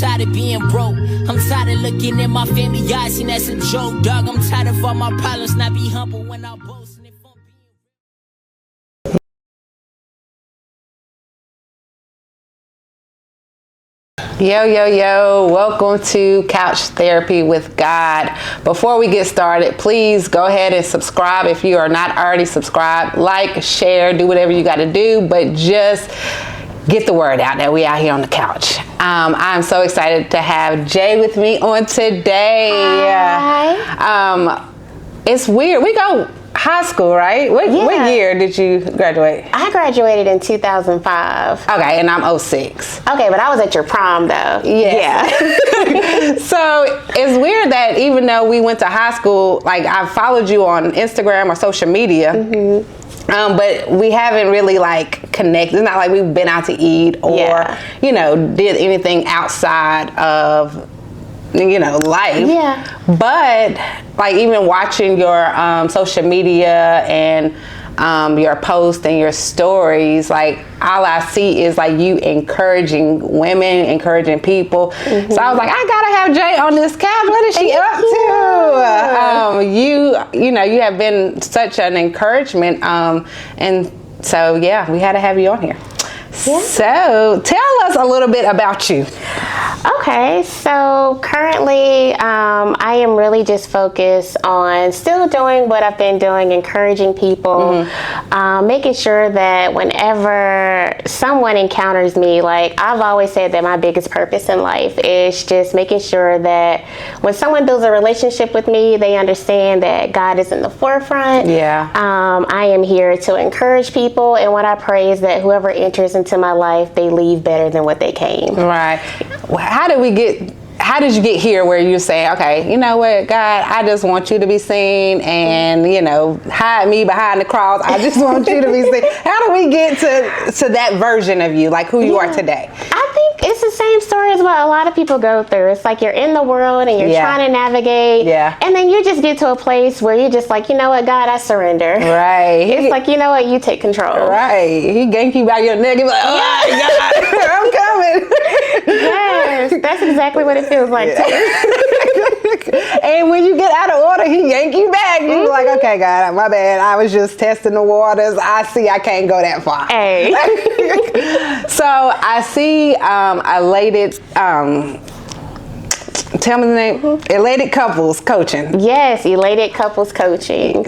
tired of being broke. I'm tired of looking at my family eyes, and that's a joke, dog. I'm tired of all my problems, not be humble when I boast. And if I'm Yo, yo, yo, welcome to Couch Therapy with God. Before we get started, please go ahead and subscribe if you are not already subscribed. Like, share, do whatever you got to do, but just get the word out that we out here on the couch. I'm so excited to have Jay with me on today. Hi. It's weird. We go high school, right? What year did you graduate? I graduated in 2005. Okay, and I'm 06. Okay, but I was at your prom though. Yes. Yeah. So it's weird that even though we went to high school, like I followed you on Instagram or social media, but we haven't really like connected. It's not like we've been out to eat or, you know, did anything outside of, you know, life. Yeah. But like even watching your social media and your posts and your stories, like all I see is like you encouraging women, encouraging people. So I was like, I gotta have Jay on this couch. What is she up to? You know, you have been such an encouragement, and so yeah, we had to have you on here. Yeah. So tell us a little bit about you. Okay, so currently I am really just focused on still doing what I've been doing, encouraging people, making sure that whenever someone encounters me, like I've always said that my biggest purpose in life is just making sure that when someone builds a relationship with me, they understand that God is in the forefront. Yeah. I am here to encourage people, and what I pray is that whoever enters into my life, they leave better than what they came. Right. How did you get here where you say, okay, you know what, God, I just want you to be seen, and, you know, hide me behind the cross. I just want you to be seen. How do we get to that version of you, like who you are today? I think it's the same story as what a lot of people go through. It's like you're in the world and you're trying to navigate. Yeah. And then you just get to a place where you're just like, you know what, God, I surrender. Right. It's like, you know what, you take control. Right. He gank you by your neck. He's like, oh my God, I'm coming. Yes, that's exactly what it feels like too. And when you get out of order, he yank you back. You're like, okay, God, my bad. I was just testing the waters. I see I can't go that far. Hey. So I see elated, tell me the name, Elated Couples Coaching. Yes, Elated Couples Coaching.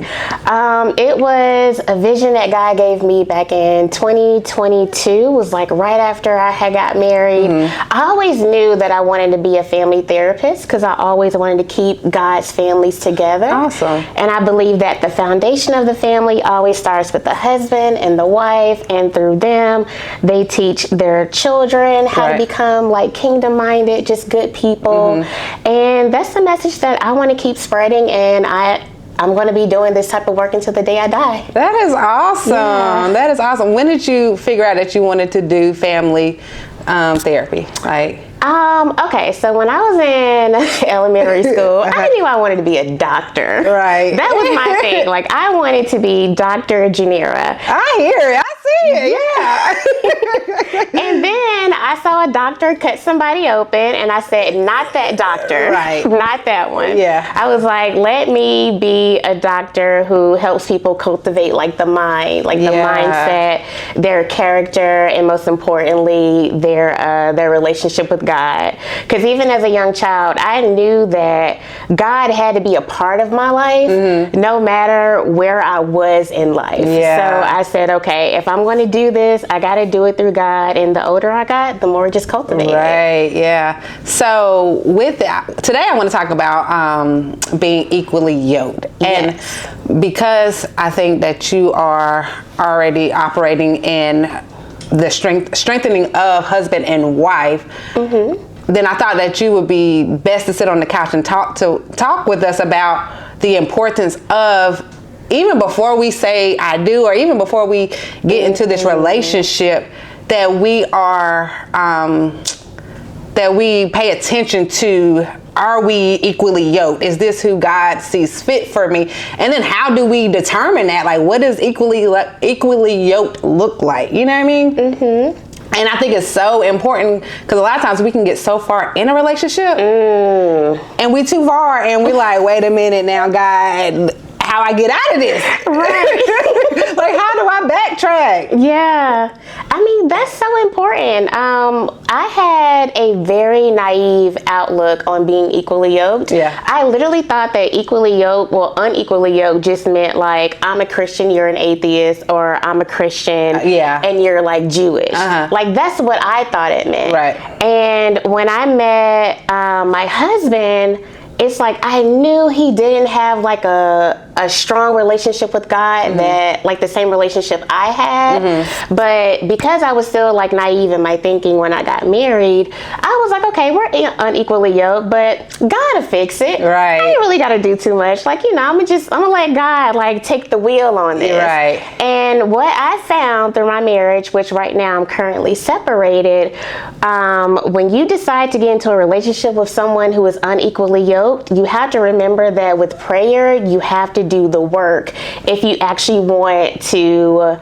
It was a vision that God gave me back in 2022. It was like right after I had got married. I always knew that I wanted to be a family therapist because I always wanted to keep God's families together. Awesome. And I believe that the foundation of the family always starts with the husband and the wife, and through them, they teach their children how to become like kingdom-minded, just good people. And that's the message that I want to keep spreading, and I'm going to be doing this type of work until the day I die. That is awesome. Yeah. That is awesome. When did you figure out that you wanted to do family therapy? Like, okay, so when I was in elementary school, I knew I wanted to be a doctor. Right. That was my thing. Like, I wanted to be Dr. Janira. I hear it. I see it. Yeah. And then I saw a doctor cut somebody open, and I said, not that doctor. Right. Not that one. Yeah. I was like, let me be a doctor who helps people cultivate, like, the mind, like the mindset, their character, and most importantly, their relationship with God. Because even as a young child, I knew that God had to be a part of my life, no matter where I was in life. Yeah. So I said, okay, if I'm going to do this, I got to do it through God. And the older I got, the more just cultivated. Right. Yeah. So with that, today I want to talk about being equally yoked. Yes. And because I think that you are already operating in the strengthening of husband and wife, then I thought that you would be best to sit on the couch and talk with us about the importance of, even before we say I do, or even before we get into this relationship, that we are that we pay attention to, are we equally yoked? Is this who God sees fit for me? And then how do we determine that? Like, what does equally yoked look like? You know what I mean? And I think it's so important because a lot of times we can get so far in a relationship and we too far and we like, wait a minute now, God, how I get out of this? Right. Like, how do I backtrack? Yeah. I mean, that's so important. I had a very naive outlook on being equally yoked. Yeah. I literally thought that equally yoked, well, unequally yoked just meant like, I'm a Christian, you're an atheist, or I'm a Christian and you're like Jewish. Like, that's what I thought it meant. Right. And when I met my husband, it's like I knew he didn't have like a strong relationship with God, that like the same relationship I had. But because I was still like naive in my thinking when I got married, I was like, okay, we're unequally yoked, but God will fix it. Right. I ain't really got to do too much. Like, you know, I'm gonna let God like take the wheel on this. Right. And what I found through my marriage, which right now I'm currently separated, when you decide to get into a relationship with someone who is unequally yoked, you have to remember that with prayer, you have to do the work if you actually want to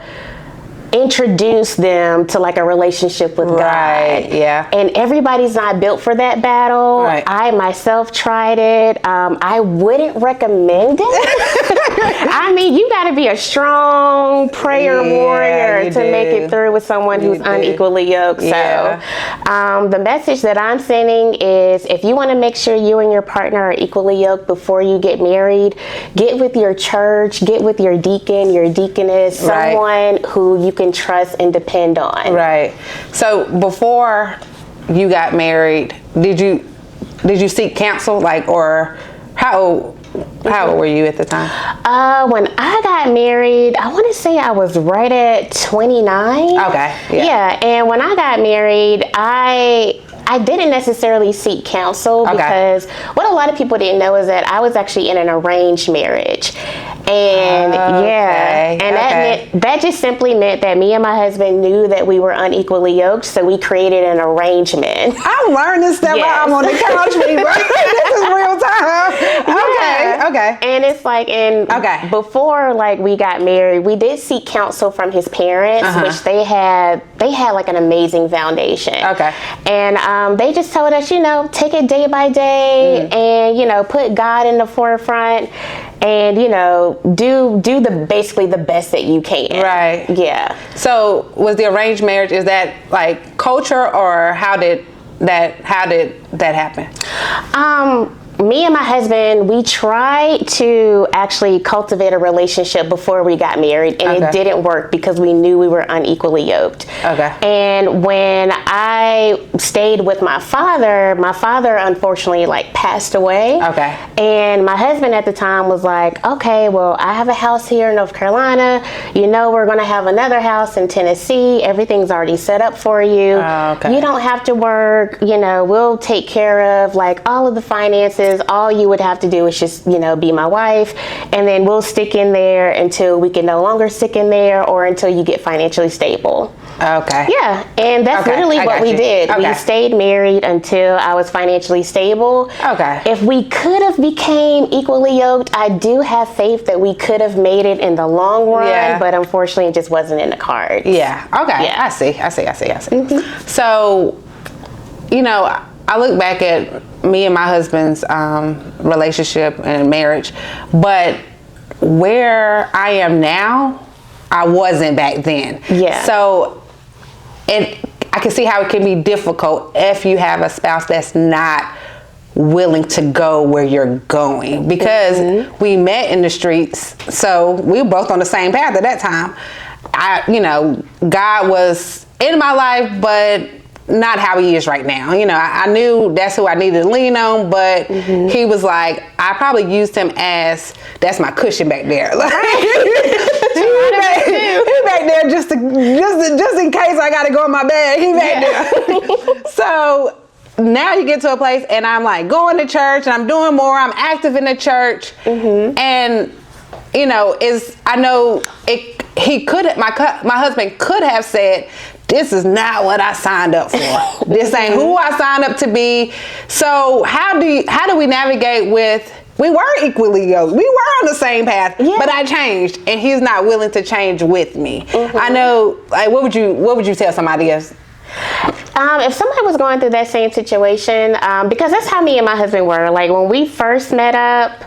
introduce them to like a relationship with God. Yeah. And everybody's not built for that battle. Right. I myself tried it. I wouldn't recommend it. I mean, you got to be a strong prayer warrior to make it through with someone who's unequally yoked. Yeah. So the message that I'm sending is, if you want to make sure you and your partner are equally yoked before you get married, get with your church, get with your deacon, your deaconess, someone who you can trust and depend on. Right. So before you got married, did you seek counsel, like, or how old were you at the time? When I got married, I want to say I was right at 29. Okay. Yeah. And when I got married, I didn't necessarily seek counsel because what a lot of people didn't know is that I was actually in an arranged marriage. And that just simply meant that me and my husband knew that we were unequally yoked, so we created an arrangement. I'm learning stuff while I'm on the couch, people. This is real time. Okay. And it's like, before like we got married, we did seek counsel from his parents, which they had like an amazing foundation. Okay. And they just told us, you know, take it day by day, and you know, put God in the forefront, and you know, do basically the best that you can. Right. Yeah. So was the arranged marriage, is that like culture, or how did that happen? Me and my husband, we tried to actually cultivate a relationship before we got married, and it didn't work because we knew we were unequally yoked. Okay. And when I stayed with my father unfortunately like passed away. Okay. And my husband at the time was like, okay, well, I have a house here in North Carolina. You know, we're going to have another house in Tennessee. Everything's already set up for you. You don't have to work. You know, we'll take care of like all of the finances. All you would have to do is just, you know, be my wife, and then we'll stick in there until we can no longer stick in there, or until you get financially stable. Okay. Yeah, and that's literally what we did. We stayed married until I was financially stable. Okay. If we could have became equally yoked, I do have faith that we could have made it in the long run, but unfortunately it just wasn't in the cards. Yeah. Okay. Yeah. I see. So, you know, I look back at me and my husband's relationship and marriage, but where I am now, I wasn't back then. Yeah. So, I can see how it can be difficult if you have a spouse that's not willing to go where you're going, because we met in the streets, so we were both on the same path at that time. God was in my life, but not how he is right now. You know, I knew that's who I needed to lean on, but he was like, I probably used him as, that's my cushion back there. Like, he back there just in case I got to go in my bed. He back there. So now you get to a place, and I'm like going to church, and I'm doing more. I'm active in the church, and you know, my husband could have said, this is not what I signed up for. This ain't who I signed up to be. So how do we navigate with, we were equally yoked. We were on the same path, but I changed, and he's not willing to change with me. I know, like, what would you tell somebody else? If somebody was going through that same situation, because that's how me and my husband were. Like when we first met up,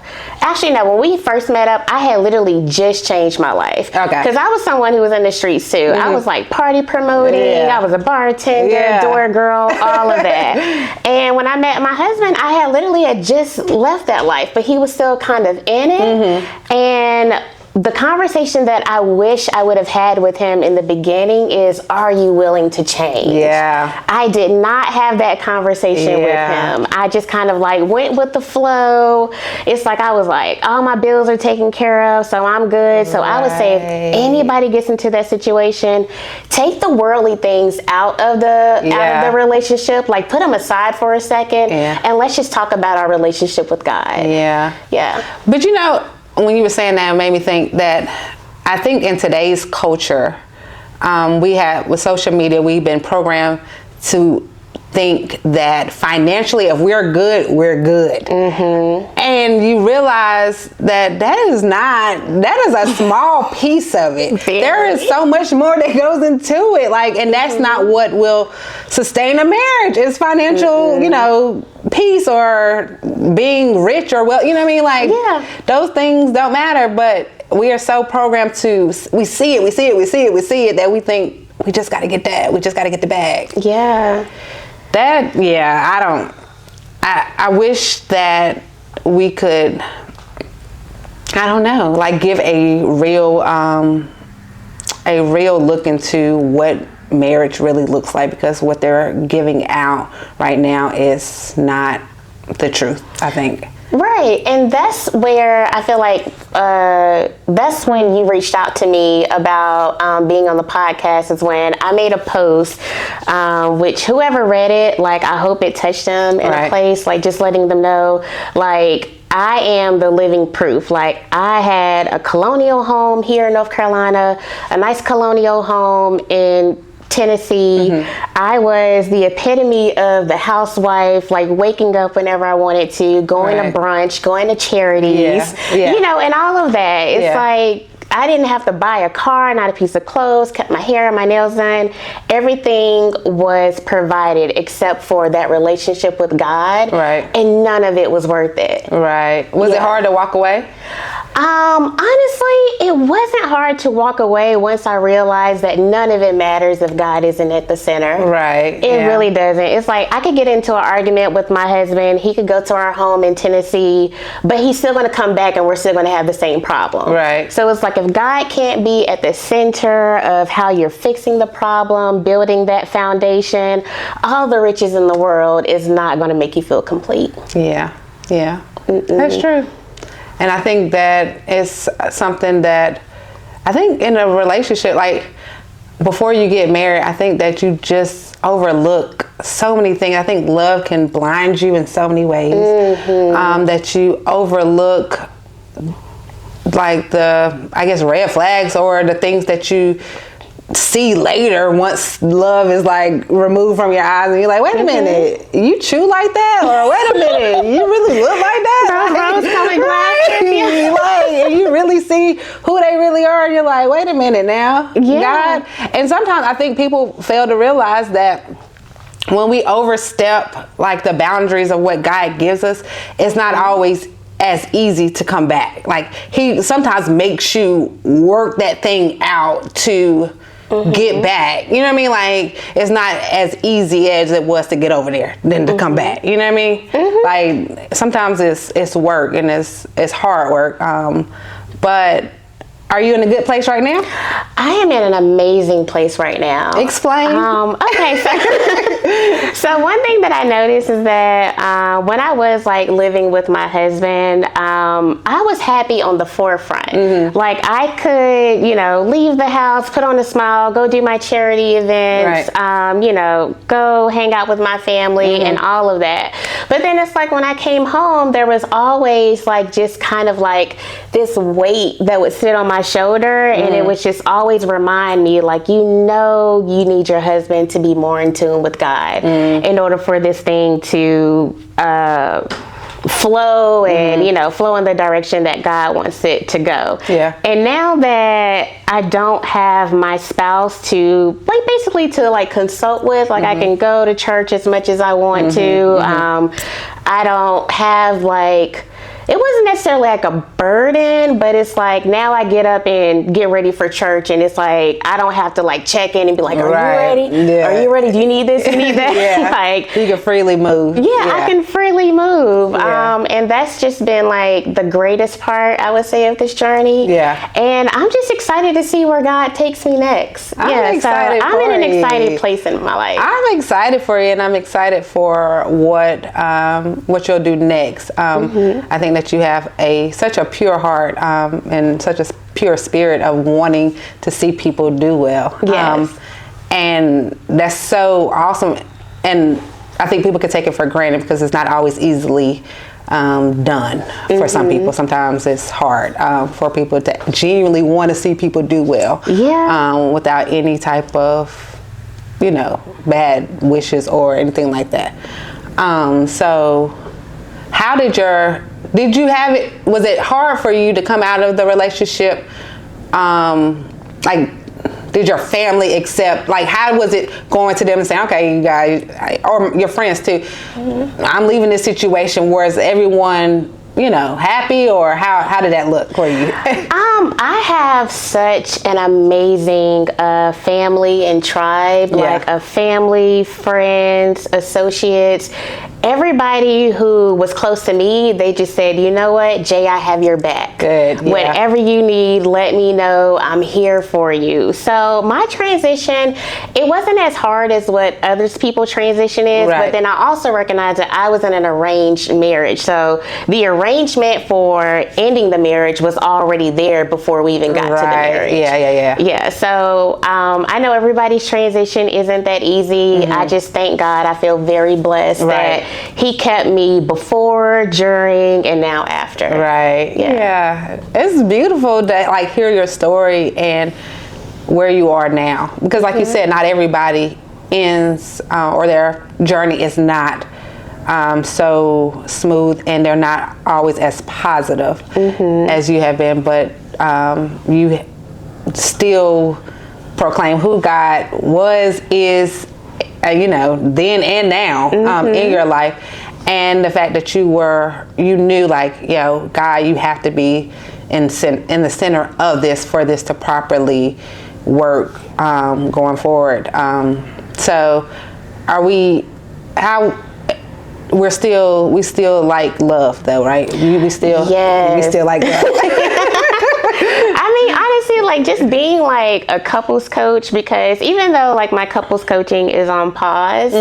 when we first met up, I had literally just changed my life. Okay. Because I was someone who was in the streets too. I was like party promoting. I was a bartender, door girl, all of that. And when I met my husband, I had just left that life, but he was still kind of in it. And the conversation that I wish I would have had with him in the beginning is, are you willing to change? Yeah. I did not have that conversation with him. I just kind of like went with the flow. It's like I was like, all my bills are taken care of, so I'm good. So I would say if anybody gets into that situation, take the worldly things out of the relationship. Like put them aside for a second and let's just talk about our relationship with God. Yeah. But when you were saying that, it made me think that I think in today's culture, with social media, we've been programmed to think that financially, if we're good, we're good. And you realize that is a small piece of it. There is so much more that goes into it. And that's not what will sustain a marriage. It's financial, peace or being rich or well, those things don't matter, but we are so programmed to, we see it that we think we just got to get that. We just got to get the bag. I wish that we could, give a real look into what marriage really looks like, because what they're giving out right now is not the truth, I think. Right, and that's where I feel like that's when you reached out to me about being on the podcast, is when I made a post, which whoever read it, I hope it touched them in a place, just letting them know, I am the living proof. I had a colonial home here in North Carolina, a nice colonial home in Tennessee. I was the epitome of the housewife, waking up whenever I wanted to, going to brunch, going to charities, and all of that. It's I didn't have to buy a car, not a piece of clothes, cut my hair and my nails done. Everything was provided except for that relationship with God. And none of it was worth it. Was it hard to walk away? Honestly, it wasn't hard to walk away once I realized that none of it matters if God isn't at the center. It really doesn't. It's I could get into an argument with my husband. He could go to our home in Tennessee, but he's still going to come back and we're still going to have the same problem. So it's if God can't be at the center of how you're fixing the problem, building that foundation, all the riches in the world is not going to make you feel complete. That's true. And I think that it's something that I think in a relationship, before you get married, I think that you just overlook so many things. I think love can blind you in so many ways, that you overlook the red flags or the things that you see later once love is removed from your eyes, and you're wait a minute, you chew like that, or wait a minute, you really look like that, rose-colored glasses, and you really see who they really are, and you're wait a minute now, God. And sometimes I think people fail to realize that when we overstep the boundaries of what God gives us, it's not always as easy to come back. He sometimes makes you work that thing out to get back. You know what I mean? It's not as easy as it was to get over there than to come back. You know what I mean? Sometimes it's work, and it's hard work. But are you in a good place right now? I am in an amazing place right now. Explain. Okay, so one thing that I noticed is that when I was living with my husband, I was happy on the forefront. I could, leave the house, put on a smile, go do my charity events, go hang out with my family and all of that. But then it's when I came home, there was always just kind of this weight that would sit on my shoulder, and it would just always remind me you need your husband to be more in tune with God in order for this thing to flow and, you know, flow in the direction that God wants it to go. Yeah. And now that I don't have my spouse to, like, basically to, like, consult with, like, I can go to church as much as I want to. I don't have, like, it wasn't necessarily like a burden, but it's like now I get up and get ready for church, and it's like I don't have to like check in and be like, are you ready? Yeah. Are you ready? Do you need this? You need that? Yeah. Like, you can freely move. yeah, I can freely move. Yeah. And that's just been like the greatest part, I would say, of this journey. Yeah. And I'm just excited to see where God takes me next. I'm excited I'm for in an you. excited place in my life. I'm excited for you, and I'm excited for what you'll do next. I think that you have such a pure heart and such a pure spirit of wanting to see people do well. Yes. And that's so awesome. And I think people can take it for granted because it's not always easily done for some people. Sometimes it's hard for people to genuinely want to see people do well. Yeah. Without any type of, you know, bad wishes or anything like that. So how did you have it, was it hard for you to come out of the relationship? Like, did your family accept, like, how was it going to them and saying, okay, you guys, or your friends too, I'm leaving this situation, was everyone, you know, happy, or how did that look for you? I have such an amazing family and tribe, like a family, friends, associates. Everybody who was close to me, they just said, you know what, Jay, I have your back. Good. Yeah. Whatever you need, let me know. I'm here for you. So my transition, it wasn't as hard as what others people transition is, but then I also recognized that I was in an arranged marriage. So the arrangement for ending the marriage was already there before we even got to the marriage. Yeah. So I know everybody's transition isn't that easy. I just thank God. I feel very blessed that He kept me before, during, and now after. Yeah. It's beautiful to like hear your story and where you are now, because like you said, not everybody ends or their journey is not so smooth, and they're not always as positive as you have been, but you still proclaim who God was, is, you know, then and now in your life. And the fact that you knew, like, you know, God, you have to be in the center of this for this to properly work going forward. So we still like love though, right? We still like love. I mean, honestly, like just being like a couples coach, because even though like my couples coaching is on pause,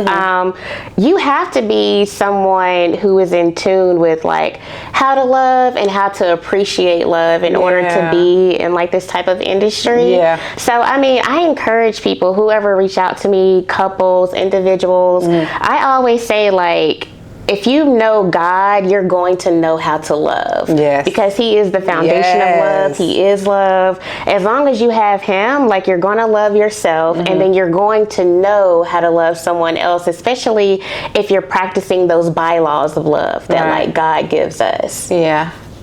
you have to be someone who is in tune with like how to love and how to appreciate love in order to be in like this type of industry. So, I mean, I encourage people, whoever reach out to me, couples, individuals, I always say like, if you know God, you're going to know how to love. Because He is the foundation of love. He is love. As long as you have Him, like, you're going to love yourself, and then you're going to know how to love someone else, especially if you're practicing those bylaws of love that like God gives us.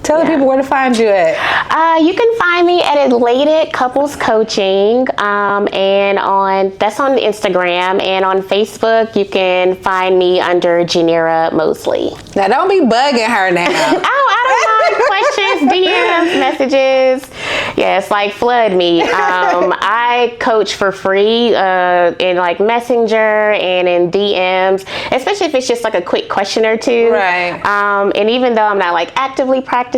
Tell the people where to find you at. You can find me at Elated Couples Coaching, and that's on Instagram, and on Facebook you can find me under Janera Mosley. Now don't be bugging her now. I don't mind questions, DMs, messages. Yes, like flood me. I coach for free in like Messenger and in DMs, especially if it's just like a quick question or two. And even though I'm not like actively practicing,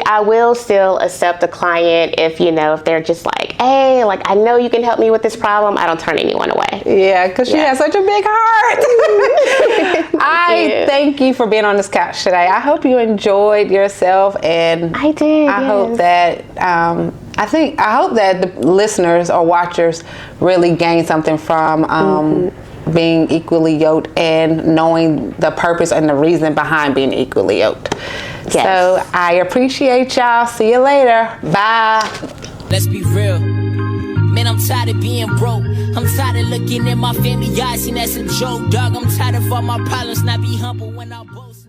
I will still accept a client if they're just like, hey, like, I know you can help me with this problem. I don't turn anyone away. Because she has such a big heart. I thank you for being on this couch today. I hope you enjoyed yourself, and I did. I hope that I hope that the listeners or watchers really gain something from being equally yoked and knowing the purpose and the reason behind being equally yoked. So I appreciate y'all. See you later. Bye. Let's be real. Man, I'm tired of being broke. I'm tired of looking at my family eyes, and that's a joke, dog. I'm tired of all my problems, not be humble when I boast.